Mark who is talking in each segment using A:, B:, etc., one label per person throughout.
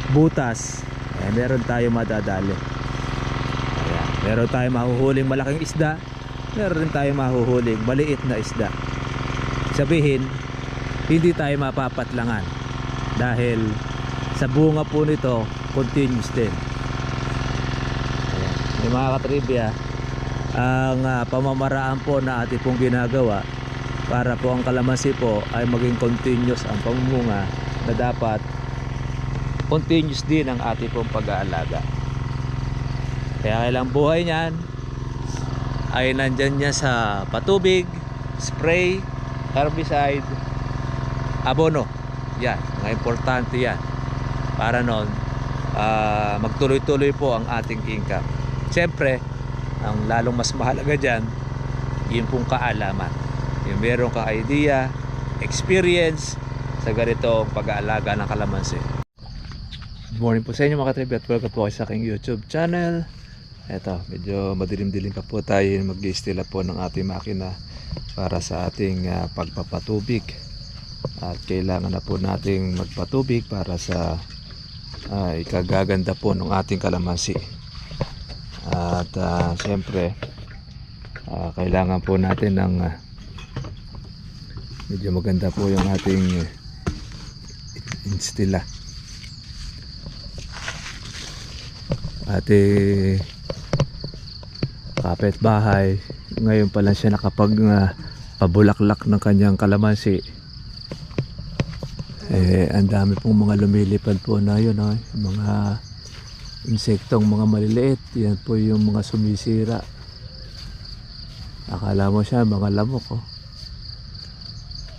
A: butas, meron tayong madadali. Ayan, meron tayong mahuhuling malaking isda, meron rin tayong mahuhuling maliit na isda. Sabihin, hindi tayo mapapatlangan dahil sa bunga po nito continuous din. Ayan, may mga katribya, ang pamamaraan po na ating pong ginagawa para po ang kalamansi po ay maging continuous ang pamumunga, na dapat continuous din ang ating pong pag-aalaga. Kaya kailang buhay niyan ay nandyan niya sa patubig, spray, herbicide, abono. Yan, mga importante yan para noon magtuloy-tuloy po ang ating income. Siyempre, ang lalong mas mahalaga dyan, yung pong kaalaman, yung meron kang idea, experience sa ganitong pag-aalaga ng kalamansi. Good morning po sa inyo mga katribi, at welcome po kayo sa aking YouTube channel. Eto, medyo madilim-dilim pa po tayo, mag-i-stila po ng ating makina para sa ating pagpapatubig. At kailangan na po nating magpatubig para sa ikagaganda po ng ating kalamansi. At siyempre kailangan po natin ng medyo maganda po yung ating instila. Ating kapitbahay ngayon pa lang siya nakapag pabulaklak ng kanyang kalamansi. Ang dami pong mga lumilipad po na yun, mga insektong mga maliliit. Yan po yung mga sumisira. Akala mo siya mga lamok,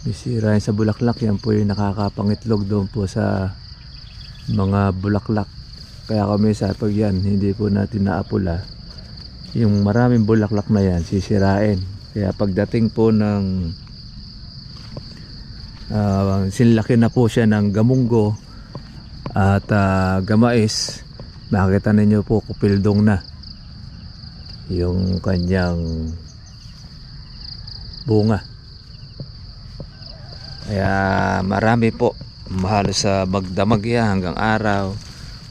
A: misira yan sa bulaklak. Yan po yung nakakapangitlog doon po sa mga bulaklak. Kaya kami sa pag yan hindi po natin naapula, yung maraming bulaklak na yan sisirain. Kaya pagdating po ng sinlaki na po siya ng gamunggo at gamais, makikita ninyo po kupildong na yung kanyang bunga. Kaya marami po, halos sa magdamag yan hanggang araw,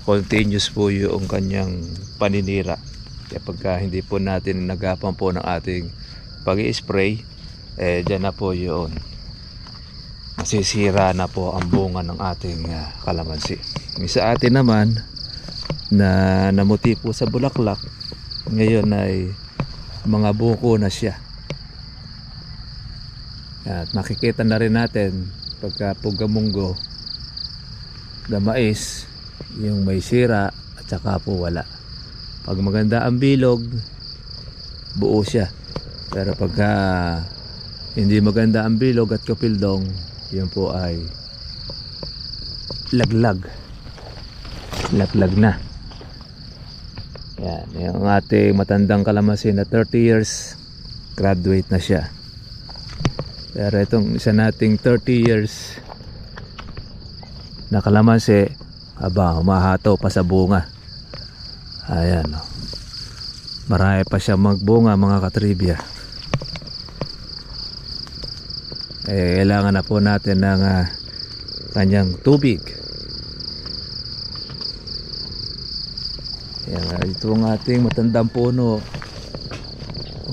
A: continuous po yung kanyang paninira. Kaya pagka hindi po natin nagapan po ng ating pag-i-spray, dyan na po yun, masisira na po ang bunga ng ating kalamansi. Sa atin naman na namuti po sa bulaklak, ngayon ay mga buko na siya. At makikita na rin natin pagka po gamunggo, gamais, yung may sira at saka po wala. Pag maganda ang bilog, buo siya. Pero pagka hindi maganda ang bilog at kapildong, yun po ay laglag na. Yan, yung ating matandang kalamansi na 30 years, graduate na siya. Pero itong isa nating 30 years na kalamansi, humahataw pa sa bunga. Ayan, marami pa siya magbunga mga katribya. Kailangan na po natin ng kanyang tubig. Ayan, ito ang ating matandang puno.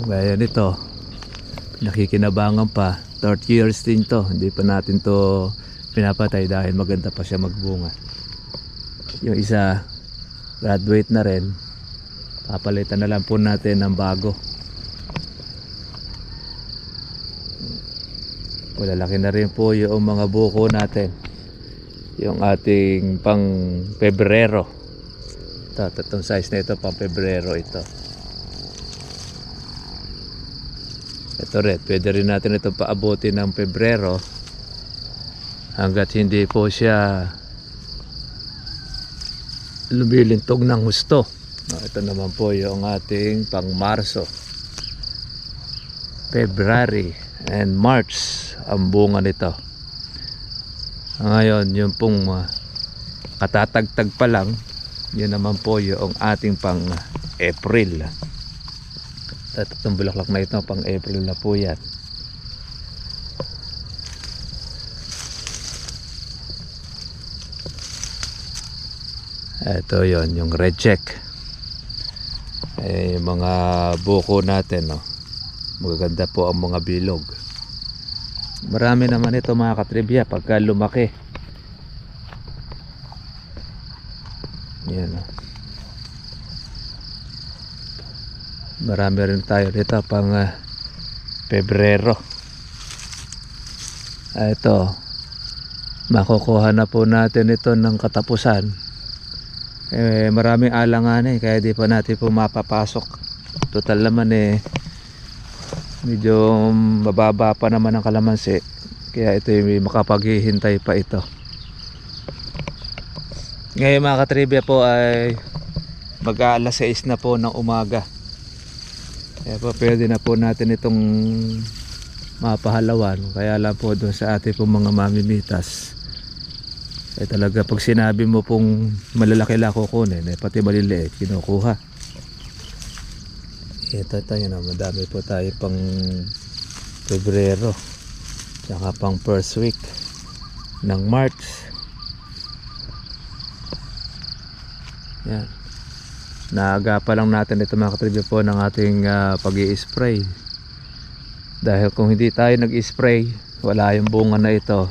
A: Ngayon ito, nakikinabangan pa. 30 years din to. Hindi pa natin to pinapatay dahil maganda pa siya magbunga. Yung isa, graduate na rin. Papalitan na lang po natin ng bago. Malalaki na rin po yung mga buko natin, yung ating pang Pebrero. Itong size na ito pang Pebrero ito. Ito rin, pwede rin natin itong paabutin ng Pebrero hanggat hindi po siya lumilintog ng husto. Ito naman po yung ating pang Marso, February and March ang bunga nito. Ngayon yung pong katatagtag pa lang, yun naman po yung ating pang April. At itong bulaklak na ito pang April na po yan. Ito yon yung reject. Yung mga buko natin, no? Magaganda po ang mga bilog. Marami naman ito mga katribya pagka lumaki. Yan, no? Marami rin tayo dito pang Pebrero. Ito, makukuha na po natin ito ng katapusan. Maraming alanganin kaya di pa natin po mapapasok. Total naman medyo mababa pa naman ang kalamansi, kaya ito yung makapaghihintay pa ito. Ngayon mga katribya po ay mag-aalas 6 na po ng umaga. Kaya po pwede na po natin itong mapahalawan. Kaya lang po doon sa ating pong mga mamimitas, talaga pag sinabi mo pong malalaki lang kukunin, pati maliliit kinukuha. Ito tayo na, madami po tayo pang Pebrero tsaka pang first week ng March. Yan, naagapan lang natin ito mga katribya po ng ating pag-i-spray, dahil kung hindi tayo nag-spray, wala yung bunga na ito,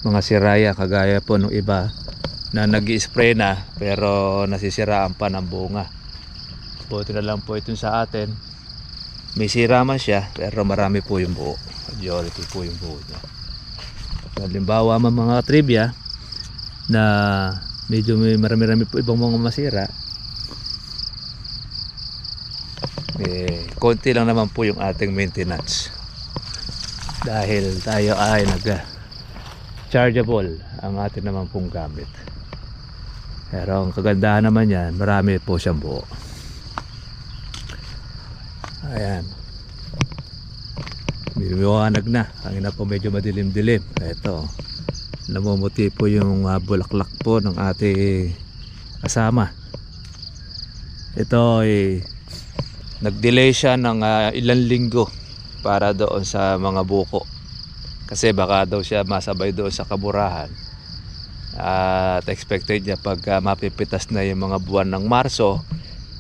A: mga siraya, kagaya po nung iba na nag-spray na pero nasisiraan pa ng bunga. Buti na lang po ito sa atin, may sira man siya pero marami po yung buo, majority po yung buo niya. Halimbawa mga trivia na medyo may marami-rami po ibang mga masira, konti lang naman po yung ating maintenance, dahil tayo ay chargeable ang atin naman pong gamit. Pero ang kagandahan naman yan, marami po siyang buo. Ayan, lumiwanag na, ang ina po medyo madilim-dilim. Ito, namumuti po yung bulaklak po ng ating kasama. Ito ay nag-delay siya ng ilang linggo para doon sa mga buko, kasi baka daw siya masabay doon sa kaburahan. At expected niya pag mapipitas na yung mga buwan ng Marso,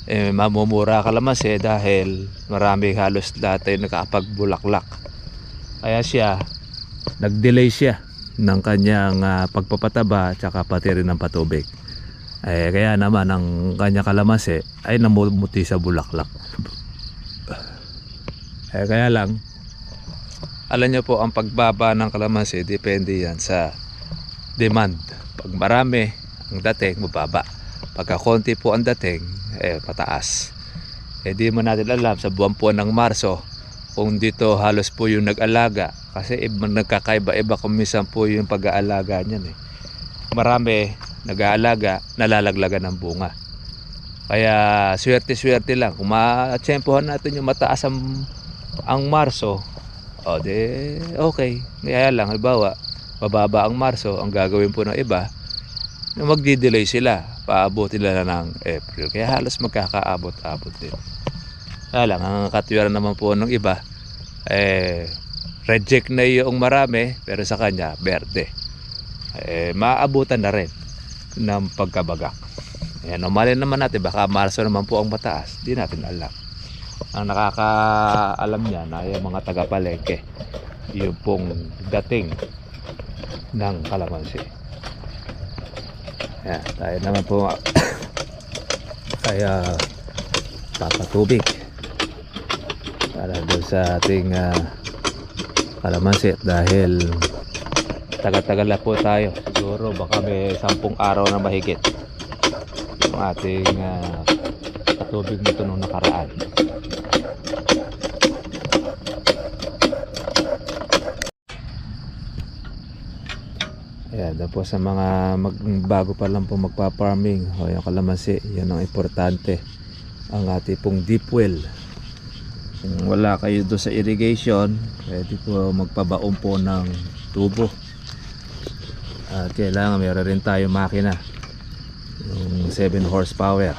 A: mamumura kalamansi dahil marami halos lahat ay nakapagbulaklak. Kaya siya nag-delay siya ng kanyang pagpapataba at saka pati rin ng patubig. Kaya naman ang kanyang kalamansi ay namumuti sa bulaklak. Kaya lang, alam nyo po, ang pagbaba ng kalamansi depende yan sa demand. Pag marami ang dating, mababa. Pagka konti po ang dating, pataas. Di mo natin alam sa buwan po ng Marso kung dito halos po yung nag-alaga, kasi nagkakaiba-iba kung minsan po yung pag-aalaga niyan. Marami nag-aalaga, nalalaglagan ng bunga. Kaya swerte-swerte lang kung ma-tsempohan natin yung mataas ang Marso, okay. Kaya lang, halimbawa mababa ang Marso, ang gagawin po ng iba, magdi-delay sila, paabutin nila ng April, kaya halos magkakaabot-abot din. Kaya lang, ang katwiran naman po ng iba, reject na yung marami, pero sa kanya berde, maabutan na rin ng pagkabagak. Normalin naman natin, baka Marso naman po ang mataas, di natin alam. Ang nakakaalam niya na yung mga taga-palengke, yung pong dating ng kalamansi. Yan, tayo naman po kaya papatubig para doon sa ating kalamansi, dahil tagal-tagal na po tayo, siguro baka may 10 araw na mahigit yung ating patubig nito nung nakaraan. Ayan, po sa mga bago pa lang po magpa-farming, yung kalamansi, yan ang importante, ang ating pong deep well. Kung wala kayo doon sa irrigation, pwede po magpabaon po ng tubo. At kailangan meron rin tayo makina, yung 7 horsepower.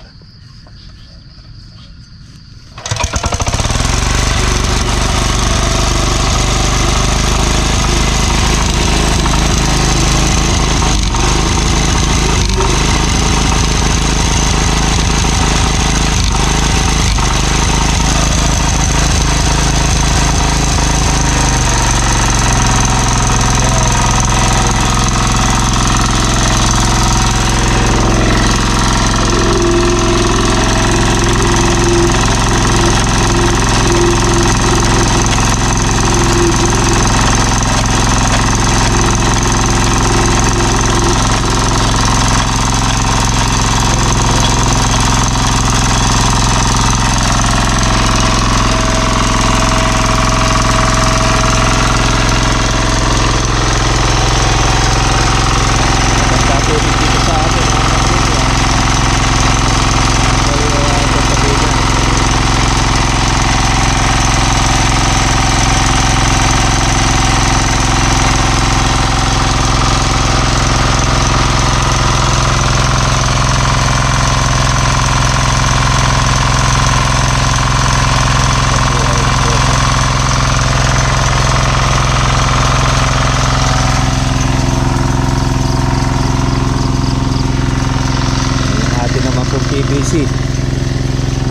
A: pong PVC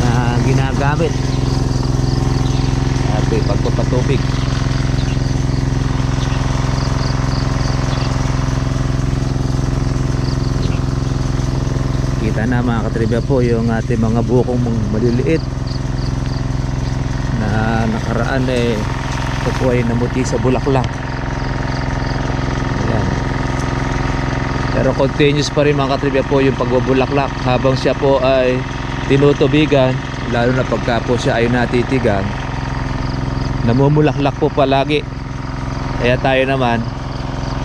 A: na ginagamit at pagpapatubig. Kita na mga katribya po yung ating mga bukong maliliit na nakaraan ito po ay namuti sa bulaklak. Ayan. Pero continuous pa rin mga katribya po yung pagbubulaklak habang siya po ay tinutubigan, lalo na pagka po siya ay natitigan, namumulaklak po palagi. Kaya tayo naman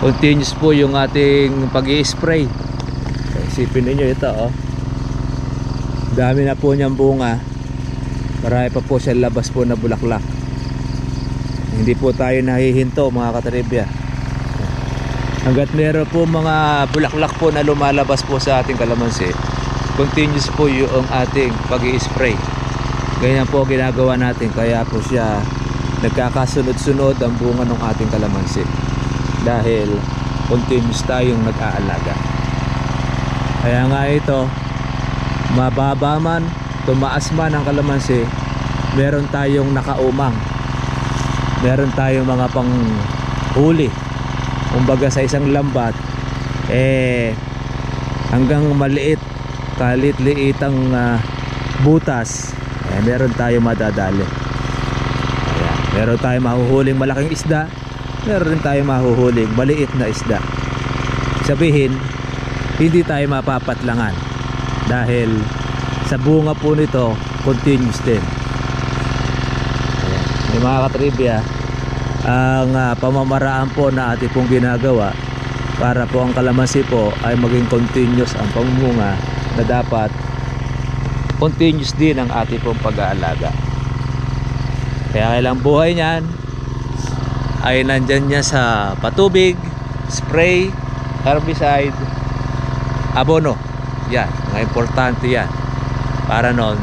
A: continuous po yung ating pag-i-spray. Isipin ninyo ito, oh, dami na po niyang bunga, marami pa po siya labas po na bulaklak. Hindi po tayo nahihinto mga katribya hanggat meron po mga bulaklak po na lumalabas po sa ating kalamansi. Continuous po yung ating pag-i-spray. Ganyan po ginagawa natin, kaya po siya nagkakasunod-sunod ang bunga ng ating kalamansi dahil continuous tayong nag-aalaga. Kaya nga ito, mababa man, tumaas man ang kalamansi, meron tayong nakaumang, meron tayong mga panghuli. Kumbaga sa isang lambat hanggang maliit, kalit-liitang butas, meron tayong madadali. Ayan, meron tayong mahuhuling malaking isda, meron rin tayong mahuhuling maliit na isda. Sabihin, hindi tayo mapapatlangan dahil sa bunga po nito continuous din. Ayan. May mga katribya, ang pamamaraan po na ating pong ginagawa para po ang kalamansi po ay maging continuous ang pamumunga, na dapat continuous din ang ating pong pag-aalaga. Kaya kailang buhay niyan ay nandyan niya sa patubig, spray, herbicide, abono. Yan, mga importante yan para noon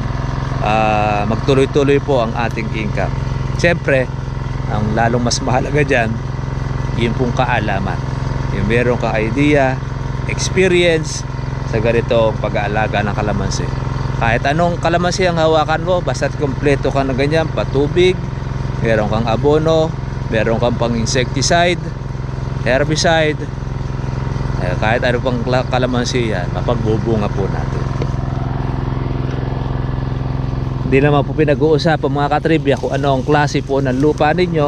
A: magtuloy-tuloy po ang ating income. Siyempre, ang lalong mas mahalaga dyan, yung pong kaalaman, yung meron kang idea, experience sa ganitong pag-aalaga ng kalamansi. Kahit anong kalamansi ang hawakan mo, basta't kompleto ka na ganyan, patubig, meron kang abono, meron kang pang insecticide, herbicide, kahit ano pang kalamansi yan, mapagbubunga po natin. Hindi naman po pinag-uusapan mga katribya kung ano ang klase po ng lupa ninyo.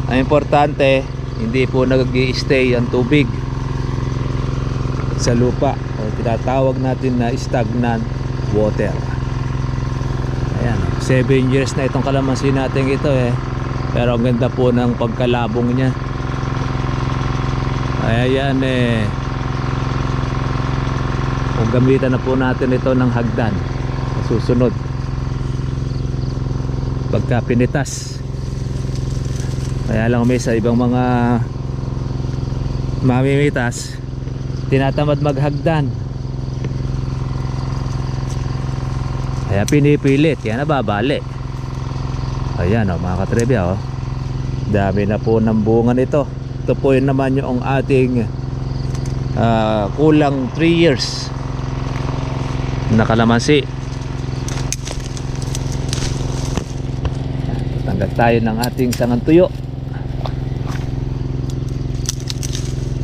A: Ang importante, hindi po nag-i-stay ang tubig sa lupa, o tinatawag natin na stagnant water. Ayan, 7 years na itong kalamansi natin ito pero ang ganda po ng pagkalabong niya. Kaya yan kung gamitan na po natin ito ng hagdan susunod pagka pinitas. Kaya lang may sa ibang mga mamimitas tinatamad maghagdan, kaya pinipilit, kaya nababali. Ayan mga katribya, dami na po ng bunga nito. Ito po yun naman yung ating kulang 3 years na kalamansi. Tanggal tayo ng ating sangang tuyo.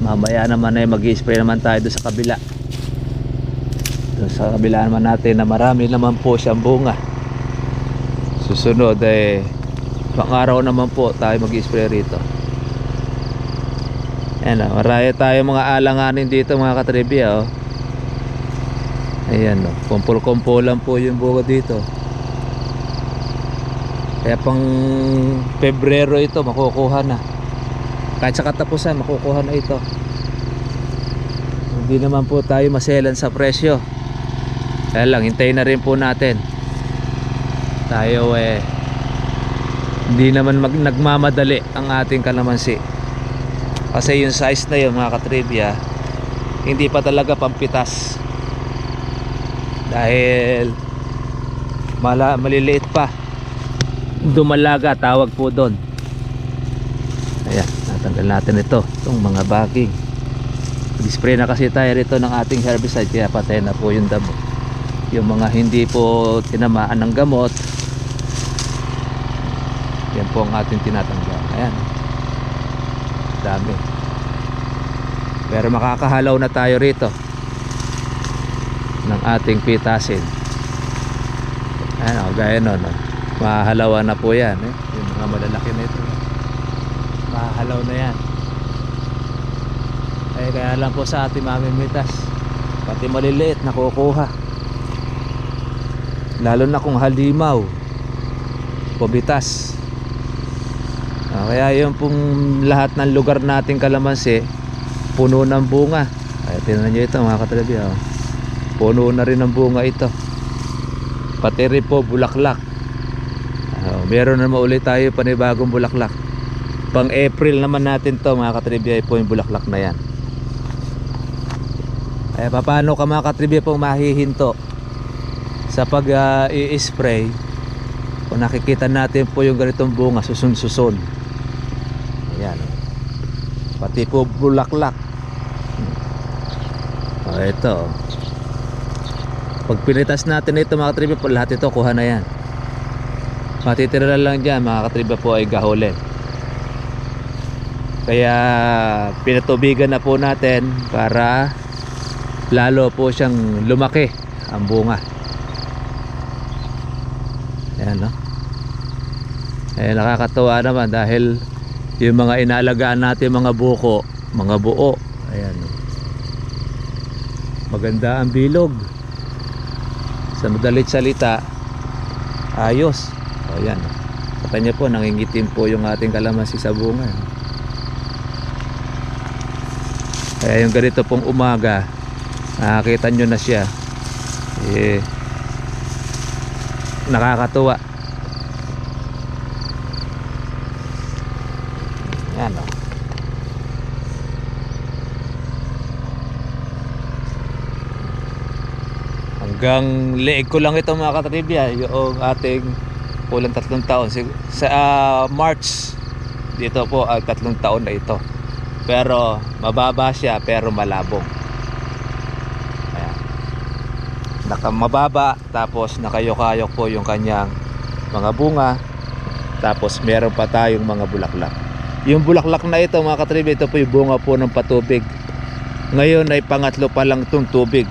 A: Mamaya naman mag-i-spray naman tayo doon sa kabila. Doon sa kabila naman natin na marami naman po siyang bunga. Susunod pang-araw naman po tayo mag-i-spray rito. Ayan, marami tayo mga alanganin dito mga katribya. Ayan, kumpul-kumpulan po yung bunga dito. Kaya pang Pebrero ito makukuha na. Kahit sa katapusan makukuha na ito. Hindi naman po tayo maselan sa presyo. Kaya lang, hintayin na rin po natin. Tayo hindi naman nagmamadali ang ating kalamansi. Kasi yung size na yun mga katribya, hindi pa talaga pampitas. Dahil maliliit pa. Dumalaga tawag po doon. Ayan, natanggal natin itong mga baging. Spray na kasi tayo rito ng ating herbicide, kaya patay na po yung damo. Yung mga hindi po tinamaan ng gamot, yan po ang ating tinatanggal. Ayan, dami. Pero makakahalaw na tayo rito ng ating pitasin. Ayan, gaya nun, mahahalawan na po yan, yung mga malalaki na ito, mahahalaw na yan. Kaya lang po sa ating mamimitas, pati maliliit nakukuha, lalo na kung halimaw, pubitas. Kaya yung pong lahat ng lugar nating kalamansi puno ng bunga. Ay, tingnan nyo ito mga katrabi, puno na rin ng bunga ito, pati rin po bulaklak. Meron na maulit tayo panibagong bulaklak. Pang April naman natin to mga katribya po yung bulaklak na yan. Paano ka mga katribya pong mahihinto sa pag i-spray kung nakikita natin po yung ganitong bunga susun-susun. Ayan, pati po bulaklak. Ito, pag pinitas natin ito mga katribya po, lahat ito kuha na yan. Matitira lang dyan mga katribya po ay gahole. Kaya pinatubigan na po natin para lalo po siyang lumaki ang bunga. Ayan, no? Nakakatuwa naman dahil yung mga inaalagaan natin mga buko, mga buo, ayan, no? Maganda ang bilog. Sa madalit salita, ayos. Ayan, sa kanya po nangingitim po yung ating kalamansi sa bunga. Kaya yung ganito pong umaga, nakakita nyo na siya, nakakatuwa. Yan, o. Hanggang leeg ko lang ito mga katribya, yung ating kulang 3 taon sa March dito po ay 3 taon na ito, pero mababa siya pero malabong. Ayan, mababa, tapos nakayok-ayok po yung kanyang mga bunga, tapos meron pa tayong mga bulaklak. Yung bulaklak na ito mga katribya, ito po yung bunga po ng patubig. Ngayon ay pangatlo pa lang itong tubig,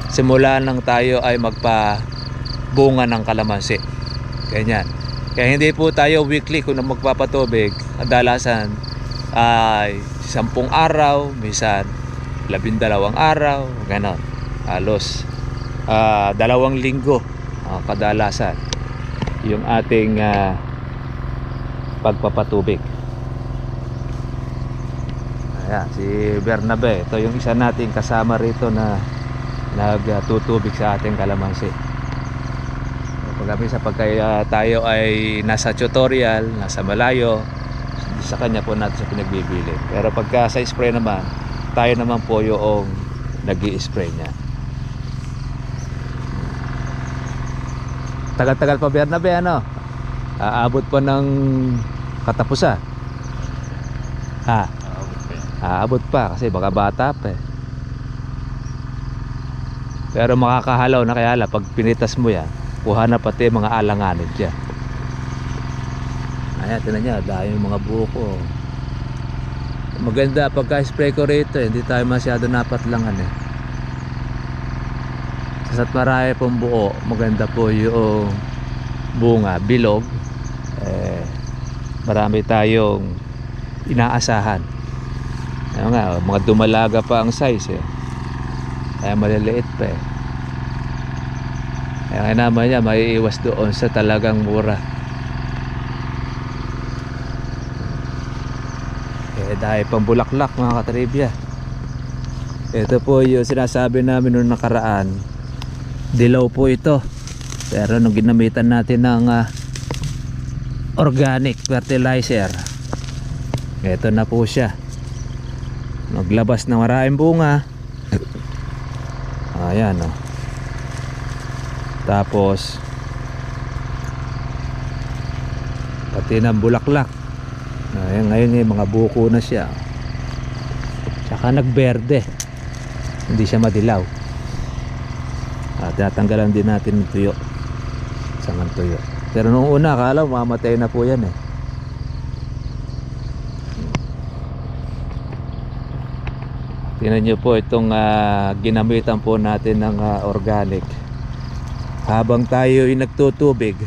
A: simula nang tayo ay magpabunga ng kalamansi. Ganyan. Kaya hindi po tayo weekly kung magpapatubig. Kadalasan ay 10 araw, minsan 12 araw, ganon. Halos 2 linggo kadalasan yung ating pagpapatubig. Ayan, si Bernabe, ito yung isa nating kasama rito na nagtutubig sa ating kalamansi. Pagka tayo ay nasa tutorial, nasa malayo, sa kanya po natin siya pinagbibili. Pero pagka sa spray naman, tayo naman po yung nag-i-spray niya. Tagal-tagal pa Bernabe, ano? Aabot pa ng katapusan. Aabot pa kasi baka bata pa eh. Pero makakahalaw na, kaya lang pag pinitas mo yan, kuha na pati mga alanganin dyan. Ayan, tinan nyo, dahil yung mga buko. Maganda pagka-spray ko rito, hindi tayo masyado napatlangan eh. Kasa't marami pong buo, maganda po yung bunga, bilog. Marami tayong inaasahan. Ayan nga, mga dumalaga pa ang size eh. Kaya maliliit pa eh. Kaya naman niya maiiwas doon sa talagang mura. Dahil pang bulaklak mga katribya. Ito po yung sinasabi namin noong nakaraan, dilaw po ito, pero nung ginamitan natin ng organic fertilizer, ito na po siya, naglabas ng maraming bunga. Ayan, oh. Tapos pati ng bulaklak. Ayan, ngayon yung mga buko na siya, tsaka nagberde, hindi siya madilaw. Tatanggalan din natin ng tuyo, sangang tuyo. Pero nung una akala mamatay na po yan eh. Tingnan nyo po itong ginamitan po natin ng organic. Habang tayo ay nagtutubig,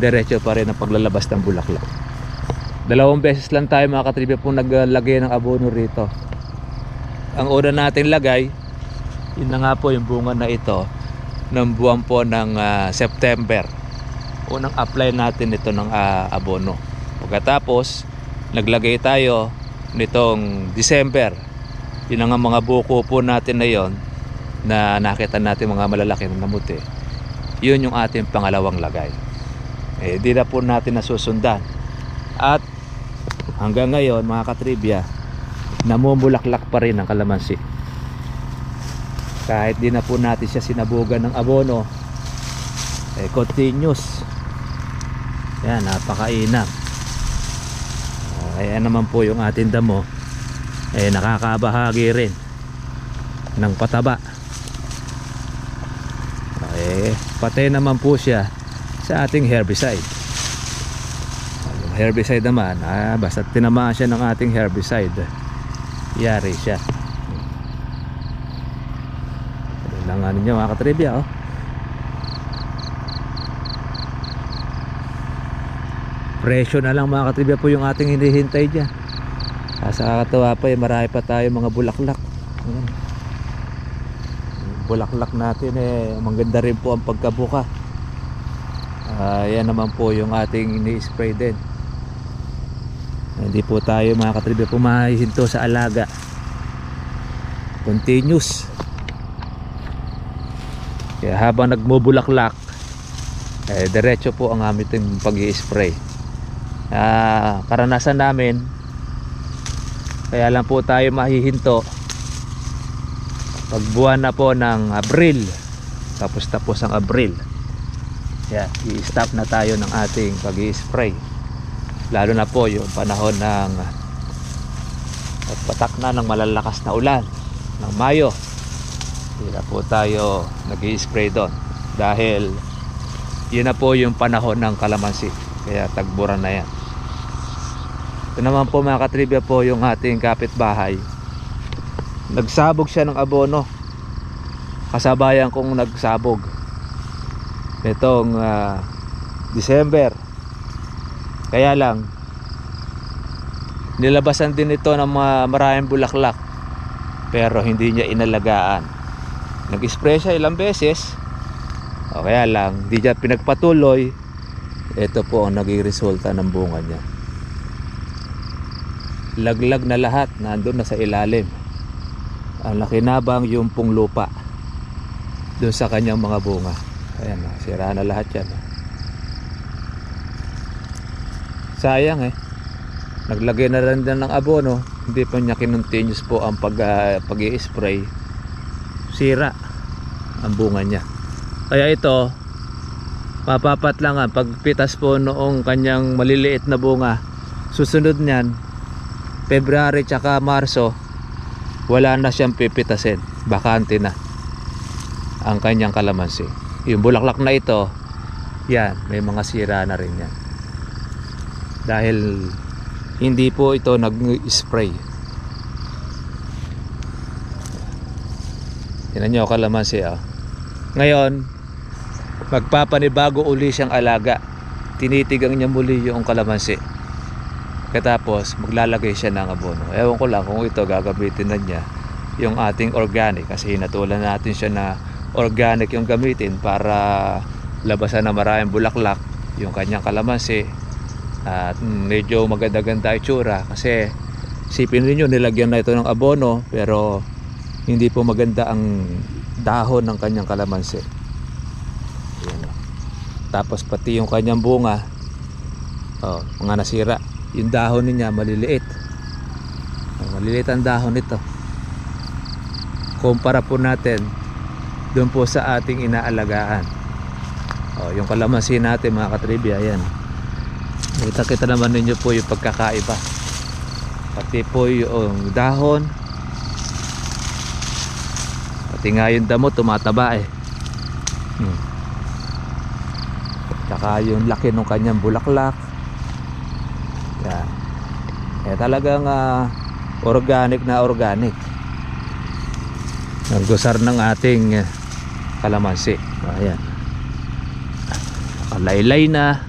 A: diretso pa rin ang paglalabas ng bulaklak. 2 beses lang tayo mga katribya po naglagay ng abono rito. Ang una natin lagay, yun na nga po yung bunga na ito ng buwan po ng September. Unang apply natin ito ng abono. Pagkatapos naglagay tayo nitong December. Yun ang mga buko po natin na yon na nakita natin mga malalaki na namuti. Yun yung ating pangalawang lagay. Di na po natin nasusundan. At hanggang ngayon mga katribya, namumulaklak pa rin ang kalamansi. Kahit di na po natin siya sinabugan ng abono, continuous. Yan, napakainam. Kaya naman po yung ating damo nakakabahagi rin ng pataba. Patay naman po siya sa ating herbicide. Yung herbicide naman, basta tinamaan siya ng ating herbicide, yari siya. Lang ano nyo mga katribya, oh. Presyo na lang mga katribya po yung ating hinihintay dyan. Sa kakatawa pa marami pa tayo mga bulaklak. Ayan. Bulaklak natin maganda rin po ang pagkabuka. Yan naman po yung ating ini-spray din. Hindi po tayo mga katribya pumahihinto sa alaga. Continuous. Kaya habang nagmubulaklak, diretso po ang aming pag-i-spray. Karanasan namin, kaya lang po tayo mahihinto pag buwan na po ng Abril, tapos ang Abril. Yan, i-stop na tayo ng ating pag-i-spray. Lalo na po yung panahon ng patak na ng malalakas na ulan ng Mayo. Hindi na po tayo nag-i-spray doon dahil yun na po yung panahon ng kalamansi. Kaya tagburan na yan. Ito naman po mga katribya po yung ating kapitbahay. Nagsabog siya ng abono. Kasabayan kong nagsabog itong December. Kaya lang nilabasan din ito ng maraming bulaklak, pero hindi niya inalagaan. Nag-spray siya ilang beses, kaya lang hindi niya pinagpatuloy. Ito po ang naging resulta ng bunga niya. Laglag na lahat, nandun na sa ilalim. Ang nakinabang yung pong lupa doon sa kanyang mga bunga. Ayan, sira na lahat yan. Sayang naglagay na rin din ng abono, hindi pa niya kinontinuous po ang pag-i-spray. Sira ang bunga niya. Kaya ito, mapapatlangan pagpitas po noong kanyang maliliit na bunga. Susunod niyan, February tsaka Marso, wala na siyang pipitasin, bakante na ang kanyang kalamansi. Yung bulaklak na ito, yan, may mga sira na rin yan dahil hindi po ito nag-spray. Tingnan nyo kalamansi. Ngayon magpapanibago uli siyang alaga. Tinitigang niya muli yung kalamansi. Katapos maglalagay siya ng abono. Ewan ko lang kung ito gagamitin na niya yung ating organic, kasi hinatulan natin siya na organic yung gamitin para labasan na maraming bulaklak yung kanyang kalamansi at medyo maganda-ganda itsura. Kasi sipin niyo nilagyan na ito ng abono pero hindi po maganda ang dahon ng kanyang kalamansi. Ayan. Tapos pati yung kanyang bunga mga nasira. Yung dahon niya maliliit. Maliliit ang dahon nito. Kumpara po natin doon po sa ating inaalagaan. Yung kalamansi natin mga katribya, ayan. Kita naman ninyo po yung pagkakaiba. Pati po yung dahon, pati nga yung damo tumataba Tsaka yung laki ng kanyang bulaklak. Yan. Talagang organic na organic. Nagusar ng ating kalamansi. Ayan. Laylay na.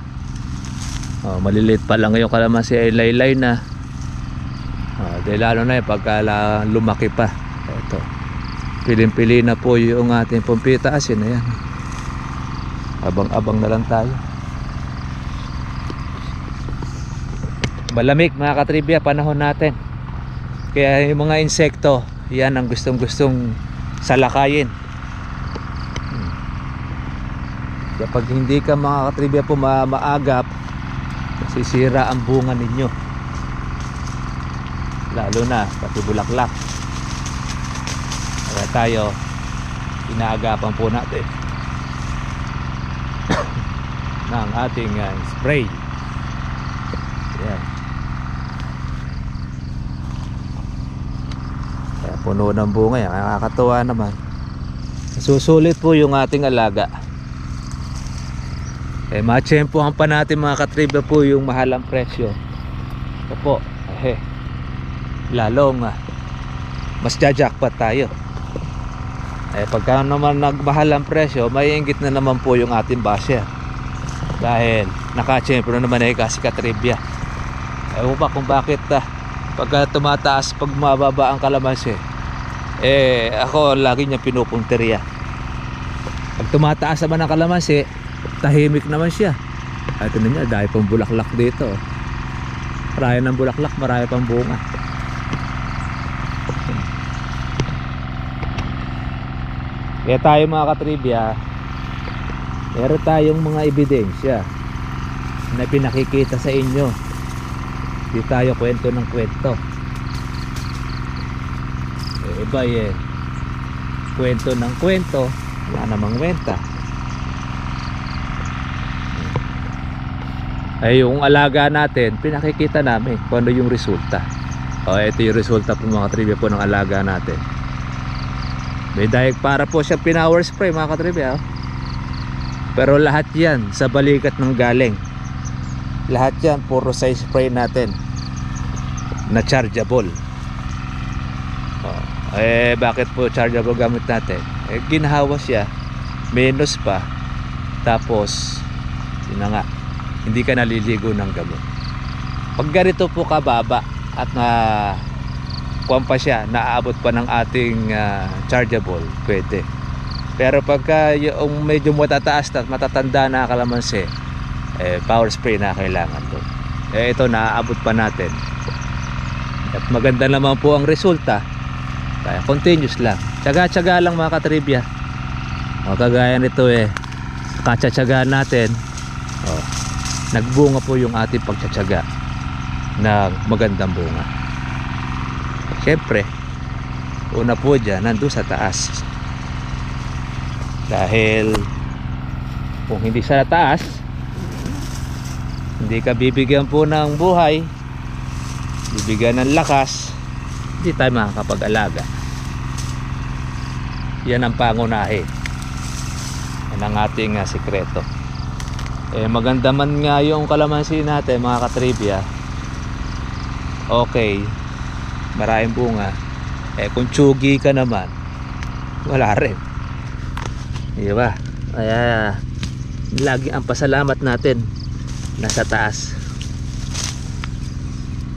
A: Maliliit pa lang yung kalamansi ay laylay na. Dahil lalo na pagka lumaki pa. Ito. Piling-pili na po yung ating pumpita asin. Ayan. Abang-abang na lang tayo. Malamig mga katribya panahon natin. Kaya yung mga insekto, yan ang gustong-gustong salakayin. Kapag hindi ka mga katribya po maagap, masisira ang bunga ninyo. Lalo na pati bulaklak. Kaya tayo inaagapan po natin ng ating spray. Yan. Kaya puno ng bunga yan. Nakakatuwa naman. Susulit po yung ating alaga. Matsyempohan pa natin mga katribya po yung mahalang presyo. Ito po. Lalong mas jajakpat tayo. Pagka naman nagmahal ang presyo, maiinggit na naman po yung ating basher. Dahil nakatsyempo na naman kasi katribya. Ewan pa kung bakit pagka tumataas, pag mababa ang kalamansi, ako lagi niya pinupunteriya. Pag tumataas naman ang kalamansi, tahimik naman siya. Ito na niya, dahil pang bulaklak dito. Marami ng bulaklak, marami pang bunga. Kaya tayo mga katribya, meron tayong mga ebidensya na pinakikita sa inyo. Di tayo kwento ng kwento. Iba kwento ng kwento, wala namang kwenta. Yung alaga natin, pinakikita namin kung ano yung resulta. Ito yung resulta po mga katribya po ng alaga natin. May dahil para po siya pinower spray mga katribya. Pero lahat yan sa balikat ng galing. Lahat yan puro size spray natin na chargeable. Bakit po chargeable gamit natin? Ginahawa siya, menos pa. Tapos yun na nga, hindi ka naliligo ng gamot. Pag ganito po kababa at kuwan pa siya, naaabot pa ng ating chargeable, pwede. Pero pagka yung medyo matataas at matatanda na kalamansi, power spray na kailangan to. Ito naaabot pa natin. At maganda naman po ang resulta. Kaya continuous lang. Tsaga-tsaga lang mga katribya. Kagaya nito katsa-tsaga natin. Nagbunga po yung ating pagtsatsaga na magandang bunga. Siyempre, una po dyan, nandun sa taas. Dahil kung hindi sa taas, hindi ka bibigyan po ng buhay, bibigyan ng lakas, hindi tayo makakapag-alaga. Yan ang pangunahin. Yan ang ating sikreto. Maganda man nga yung kalamansi natin mga katribya. Okay, maraming bunga. Kung tsugi ka naman, wala rin. Diba? Kaya lagi ang pasalamat natin nasa taas.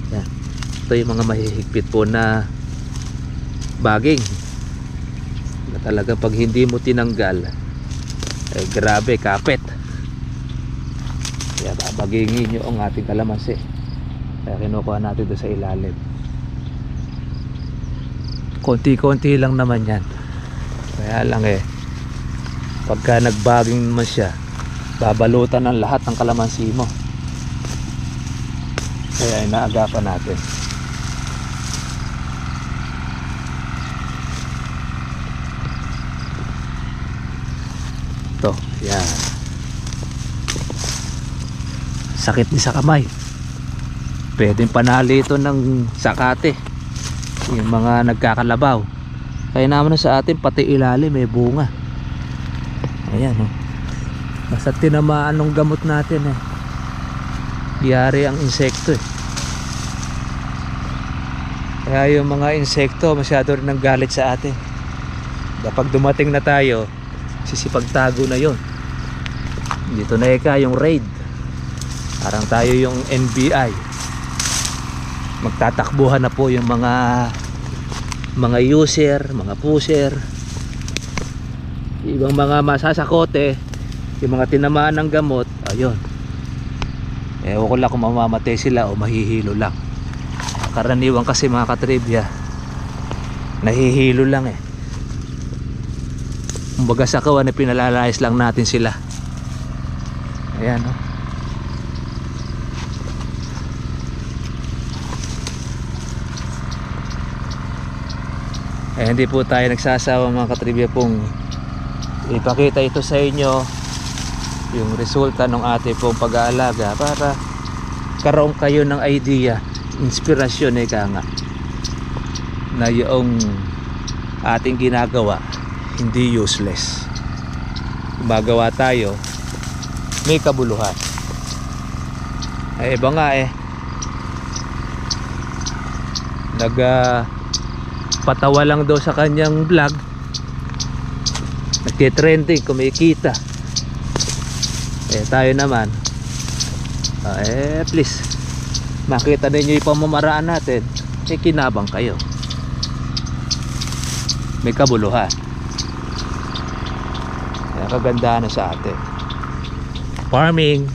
A: Yan. Ito yung mga mahihigpit po na baging na talagang pag hindi mo tinanggal, grabe, kapit. Kaya babagingin nyo ang ating kalamansi. Kaya kinukuha natin doon sa ilalim. Konti-konti lang naman yan. Kaya lang pagka nagbaging naman siya, babalutan ng lahat ng kalamansi mo. Kaya inaagapan natin. Ito, yan. Sakit din sa kamay. Pwedeng panali ito ng sakate, yung mga nagkakalabaw. Kaya naman sa atin pati ilalim may bunga. Ayan oh. Basta tinamaan ng gamot natin eh, yari ang insekto eh. Kaya yung mga insekto masyado rin nanggalit sa atin. Kapag dumating na tayo, sisipagtago na yon. Dito na eka yung raid. Parang tayo yung NBI. Magtatakbuhan na po yung mga user, mga pusher, ibang mga masasakote, yung mga tinamaan ng gamot. Ayun, ewan ko lang kung mamamatay sila o mahihilo lang. Karaniwan kasi mga katribya, nahihilo lang eh. Kumbaga sa kawan, pinalalayas lang natin sila. Ayan o. Hindi po tayo nagsasawa mga katribya pong ipakita ito sa inyo, yung resulta ng ating pong pag-aalaga, para karoon kayo ng idea, inspirasyon nga na yung ating ginagawa hindi useless. Gumagawa tayo, may kabuluhan. Ay iba nga eh, patawa lang daw sa kanyang vlog, nagtitrending, kumikita. Tayo naman please, makita ninyo yung pamamaraan natin, kinabang kayo, may kabuluhan. Kaya kagandahan na sa atin farming,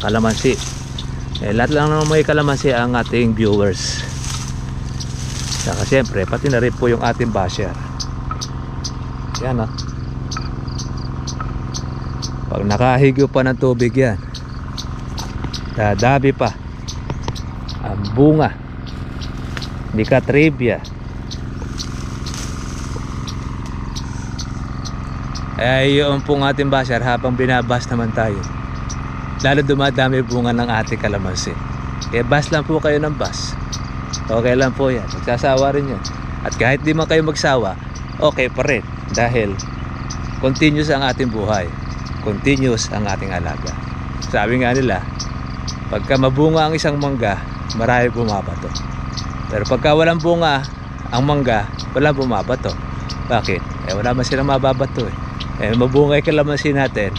A: kalamansi. Lahat lang naman may kalamansi ang ating viewers. Saka siyempre pati na rin po yung ating basher. Yan oh. Pag nakahigyo pa ng tubig yan, dadabi pa ang bunga. Hindi ka trivia. Yung pong ating basher, habang binabas naman tayo, lalo dumadami bunga ng ating kalamansi. Kaya bas lang po kayo ng bas, okay lang po yan, magsasawa rin yan. At kahit di man kayo magsawa, okay pa rin, dahil continuous ang ating buhay, continuous ang ating alaga. Sabi nga nila, pagka mabunga ang isang mangga, marami bumabato. Pero pagka walang bunga ang mangga, walang bumabato. Bakit? Wala man silang mababato eh. Mabunga yung kalamansi natin,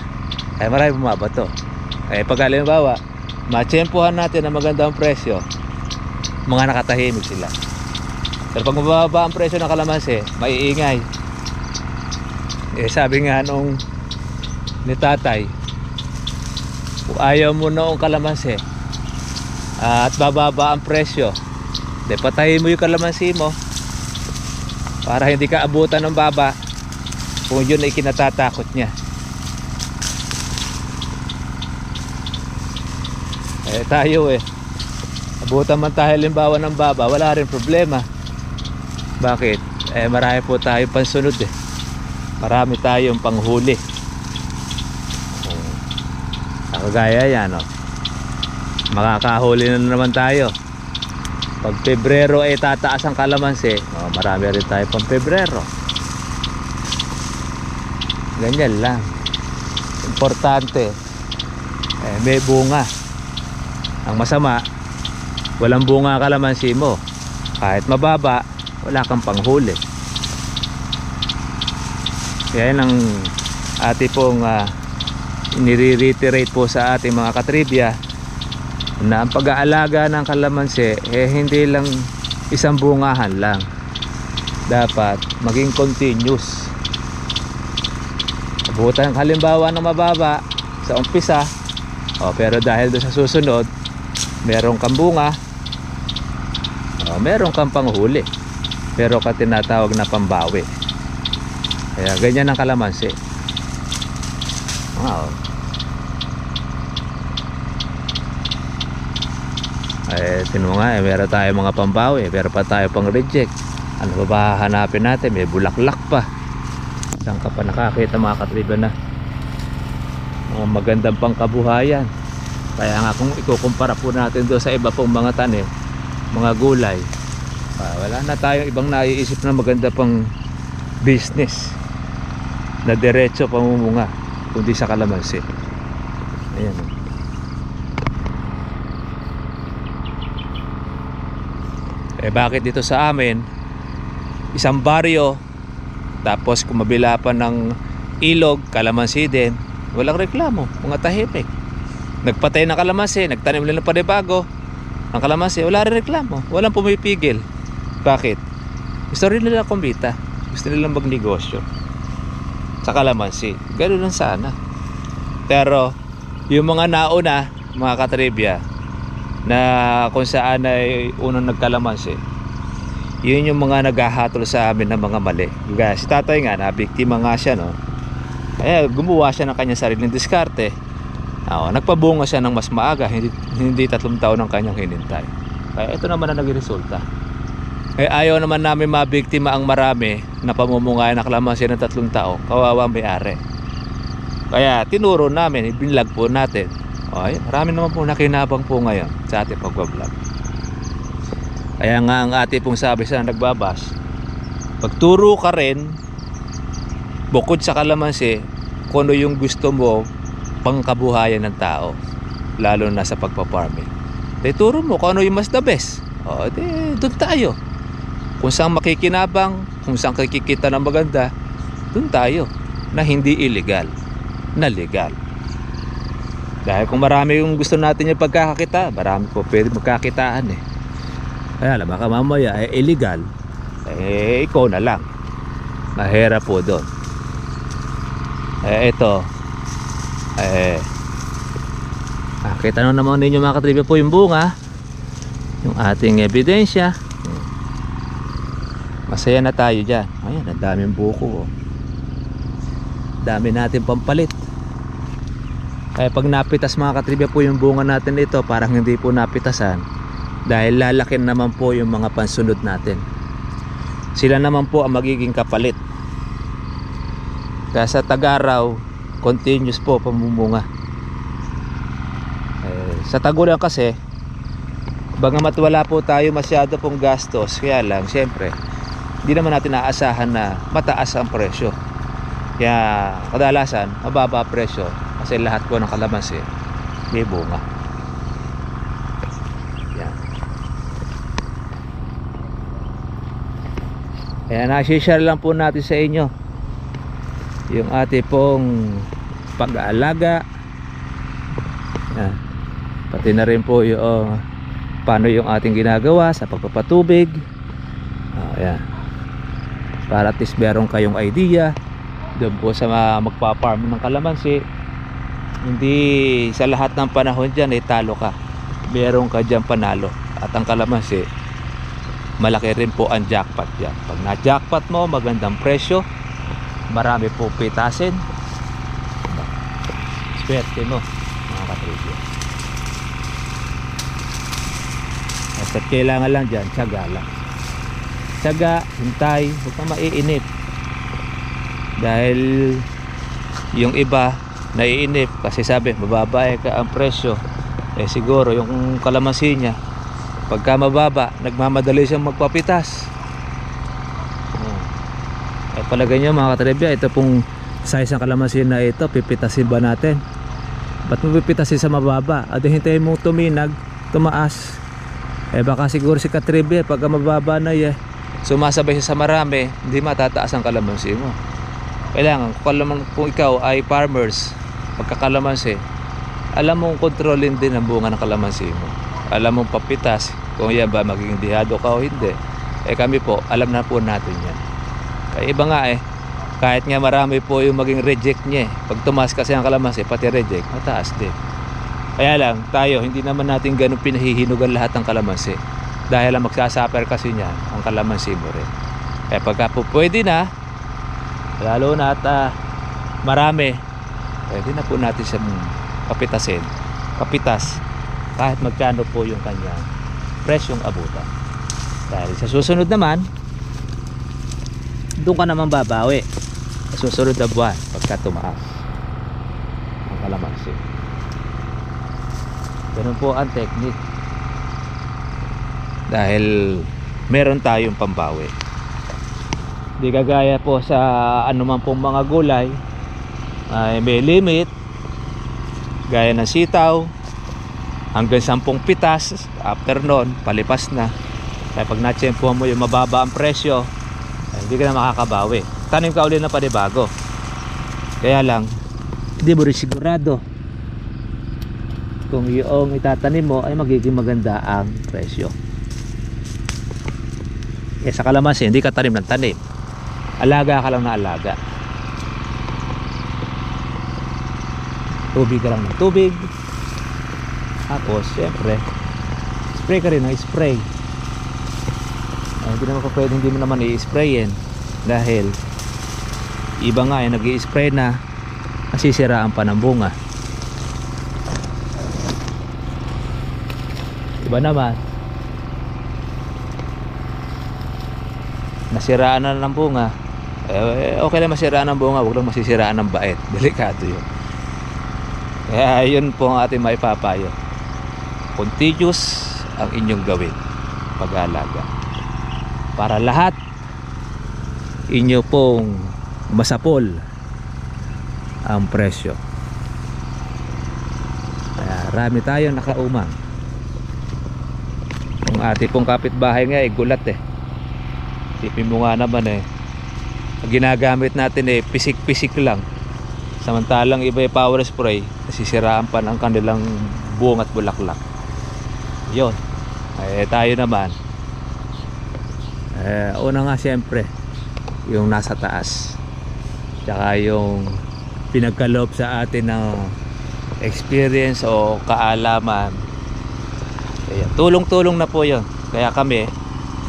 A: ay marami bumabato. Pag halimbawa, matsyempohan natin ang magandang presyo, mga nakatahimik sila. Pero pag mababa ang presyo ng kalamansi, maiingay. Sabi nga nung ni tatay, kung ayaw mo noong kalamansi at bababa ang presyo, patayin mo yung kalamansi mo para hindi ka abutan ng baba, kung yun ay kinatatakot niya. Tayo abutan man tayo halimbawa ng baba, wala rin problema. Bakit? Marami po tayong pansunod marami tayong panghuli. Kagaya yan makakahuli na naman tayo. Pag Pebrero tataas ang kalamansi, marami rin tayo pang Pebrero. Ganyan lang, importante may bunga. Ang masama, walang bunga kalamansi mo, kahit mababa, wala kang panghuli. Kaya yan ang ating pong nire-reiterate po sa ating mga katribya, na ang pag-aalaga ng kalamansi hindi lang isang bungahan lang, dapat maging continuous. Abutan halimbawa ng mababa sa umpisa, pero dahil doon sa susunod meron kang bunga, meron kang panghuli, pero ka tinatawag na pambawi. Kaya ganyan ang kalamansi. Tinuha nga meron tayo mga pambawi, pero pa tayo pang reject. Ano ba hahanapin natin? May bulaklak pa. Saan ka pa nakakita mga katriba na mga magandang pangkabuhayan? Kaya nga kung ikukumpara po natin doon sa iba pong mga tanim, mga gulay, wala na tayong ibang naiisip na maganda pang business na diretso pamumunga. kundi sa kalamansi. Ayan. Bakit dito sa amin isang baryo, tapos kumabila pa ng ilog, kalamansi din, walang reklamo, mga tahimik. Nagpatay ng kalamansi, nagtanim nila ng panibago ng kalamansi, wala rin reklamo, walang pumipigil. Bakit? Gusto rin nila kumita, gusto nilang magnegosyo sa kalamansi. Ganoon lang sana. Pero yung mga nauna, mga katribya, na kung saan ay unang nagkalamansi, yun yung mga naghahatol sa amin ng mga mali. Si tatay nga, nabiktima nga siya, no? Kaya gumawa siya ng kanyang sariling diskarte. Nagpabunga siya ng mas maaga, hindi 3 taon ang kanyang hinintay. Kaya ito naman ang naging resulta. Ayaw naman namin mabiktima ang marami na pamumungay ng kalamansi ng 3 taon, kawawang may-ari. Kaya tinuro namin, ibinlag po natin. Marami naman po nakinabang po ngayon sa ating pagbablog. Kaya nga ang ate pong sabi sa nagbabas, pagturo ka rin bukod sa kalamansi kung ano yung gusto mo pangkabuhayan ng tao, lalo na sa pagpaparming. Turo mo kung ano yung mas the best. Doon tayo. Kung saan makikinabang, kung saan kikikita ng maganda, doon tayo. Na hindi illegal, na legal. Dahil kung marami yung gusto natin yung pagkakakita, marami po pwede magkakitaan eh. Kaya baka mamaya illegal, ikaw na lang, mahirap po doon. Ito, kita na naman ninyo mga katribya po yung bunga, yung ating ebidensya. Masaya na tayo dyan. Ayan, ang daming buko, dami natin pampalit. Kaya pag napitas mga katribya po yung bunga natin ito, parang hindi po napitasan, dahil lalakin naman po yung mga pansunod natin. Sila naman po ang magiging kapalit. Kaya sa tag-araw, continuous po pamumunga. Sa tagulan kasi, bagamat wala po tayo masyado pong gastos, kaya lang siyempre hindi naman natin aasahan na mataas ang presyo. Kaya kadalasan mababa presyo kasi lahat po ng kalamansi may bunga. Yan. Kaya nasi-share lang po natin sa inyo yung ating pong pag-aalaga. Yan. Pati na rin po yung paano yung ating ginagawa sa pagpapatubig. Ayan. Para at least meron kayong idea doon po sa magpa-farm ng kalamansi. Hindi sa lahat ng panahon dyan talo ka. Meron ka dyan panalo. At ang kalamansi, malaki rin po ang jackpot dyan. Pag na-jackpot mo, magandang presyo, marami po pitasin, swerte mo mga katribya. At kailangan lang dyan, tiyaga lang. Tiyaga, hintay, huwag kang maiinip. Dahil yung iba naiinip kasi sabi mababa ka ang presyo, siguro yung kalamansi niya pagka mababa nagmamadali siyang magpapitas. Palagay nyo mga katribya, ito pong size ng kalamansi na ito, pipitasin ba natin? Ba't mo pipitasin sa mababa? At hintayin mo tuminag, tumaas. Baka siguro si katribya pagka mababa na sumasabay siya sa marami, hindi matataas ang kalamansi mo. Kailangan kung ikaw ay farmers, pagkakalamansi, alam mong kontrolin din ang bunga ng kalamansi mo. Alam mong papitas kung yan ba magiging dihado ka o hindi. Kami po, alam na po natin yan. Kaya iba nga kahit nga marami po yung maging reject niya pag tumaas kasi ang kalamansi, pati reject, mataas din. Kaya lang, tayo, hindi naman natin ganun pinahihinugan lahat ng kalamansi. Dahil ang magsasuffer kasi niyan, ang kalamansi mo rin. Kaya pagka po pwede na, lalo na at marami, pwede na po natin siyang kapitas kahit magkano po yung kanyang presyong abutan. Dahil sa susunod naman, doon ka naman babawi sa susunod na buwan pagka tumaas ang kalamansi. Ganun po ang technique, dahil meron tayong pambawi. Di kagaya po sa anuman pong mga gulay ay may limit, gaya ng sitaw hanggang 10 pitas. After nun, palipas na. Kaya pag natsyempuhan mo yung mababa ang presyo, ay hindi ka na makakabawi. Tanim ka ulit na panibago. Kaya lang, hindi mo rin sigurado kung yung itatanim mo ay magiging maganda ang presyo. Eh sa kalamansi, hindi ka tanim ng tanim, alaga ka lang na alaga. Tubig ka lang ng tubig. Tapos syempre spray ka rin ng spray. Hindi naman pwede hindi mo naman i-sprayin, dahil iba nga ay nag-i-spray na, nasisiraan pa ng bunga. Iba naman nasiraan na ng bunga, okay lang masiraan ng bunga, huwag lang masisiraan ng bait. Delikado yun. Kaya yun po ang ating maipapayo. Continuous ang inyong gawin pag-aalaga, para lahat inyo pong masapol ang presyo. Kaya rami tayo nakaumang. Ang ating pong kapitbahay nga ay gulat eh. Tipin mo nga naman eh, ginagamit natin eh pisik-pisik lang, samantalang iba yung power spray, nasisiraan pa ng kanilang buong at bulaklak. Yun, eh tayo naman una nga siyempre yung nasa taas, tsaka yung pinagkaloob sa atin ng experience o kaalaman. Kaya tulong-tulong na po yun. Kaya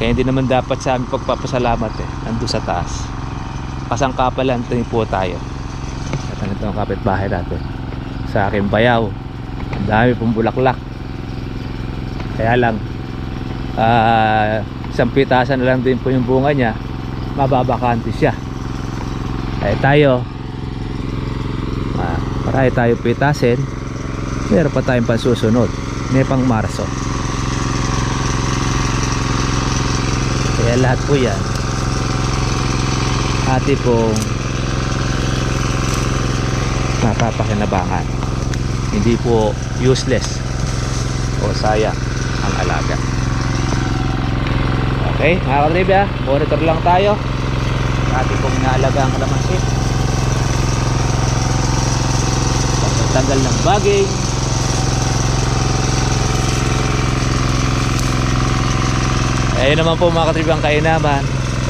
A: hindi naman dapat sa aming pagpapasalamat nandun sa taas, pasangkapalan po tayo. At ito ang kapitbahay natin sa aking bayaw, ang dami pong bulaklak. Kaya lang isang pitasan na lang din po yung bunga niya, mababakante siya. Kaya tayo marami tayo pitasin, meron pa tayong pasusunod, may pang Marso. Kaya lahat po yan ati pong mapapakinabangan, hindi po useless o sayang ang alaga. Okay mga katribya, monitor lang tayo ati pong inaalaga ang kalamansi, pagtanggal ng baging. Ayun naman po mga katribya ang kainaman.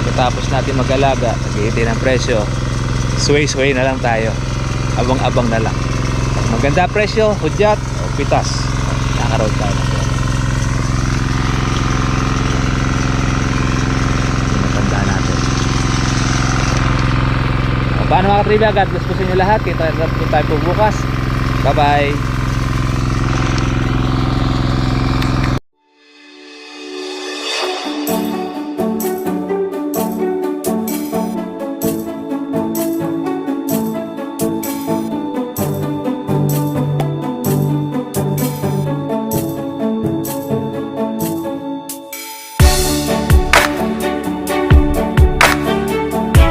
A: Pagkatapos natin mag-alaga, naghihintay ng presyo, sway na lang tayo, abang-abang na lang. Pag maganda presyo, hudyat o pitas, nakaroon tayo na po. Matanda natin. Paano mga katribya, God bless po sa inyo lahat. Kita po tayo po bukas. Bye bye.